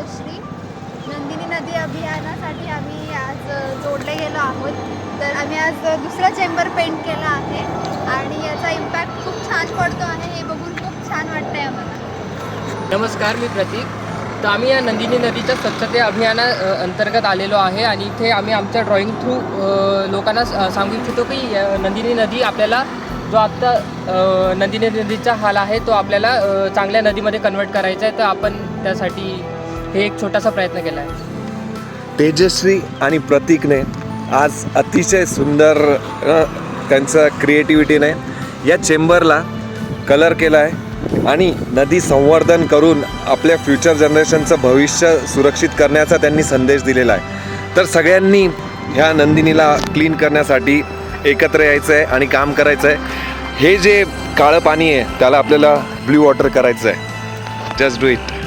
तेजश्री. नंदिनी नदी अभियानासाठी आम्ही आज जोडले गेलो आहोत. तर आम्ही आज दुसरा चेंबर पेंट केला आहे आणि याचा इम्पॅक्ट खूप छान पडतो आहे. हे बघून खूप छान वाटतंय आम्हाला. नमस्कार, मी प्रतीक. तर आम्ही या नंदिनी नदीच्या स्वच्छते अभियाना अंतर्गत आलेलो आहे आणि इथे आम्ही आमच्या ड्रॉइंग थ्रू लोकांना सांगू इच्छितो की नंदिनी नदी आपल्याला जो आत्ता नंदिनी नदीचा हाल आहे तो आपल्याला चांगल्या नदीमध्ये कन्वर्ट करायचा आहे. तर आपण त्यासाठी हे एक छोटासा प्रयत्न केला आहे. तेजश्री आणि प्रतीकने आज अतिशय सुंदर त्यांचं क्रिएटिव्हिटीने या चेंबरला कलर केला आहे आणि नदी संवर्धन करून आपल्या फ्युचर जनरेशनचं भविष्य सुरक्षित करण्याचा त्यांनी संदेश दिलेला आहे. तर सगळ्यांनी ह्या नंदिनीला क्लीन करण्यासाठी एकत्र यायचं आहे आणि काम करायचं आहे. हे जे काळं पाणी आहे त्याला आपल्याला ब्ल्यू वॉटर करायचं आहे. Just do it.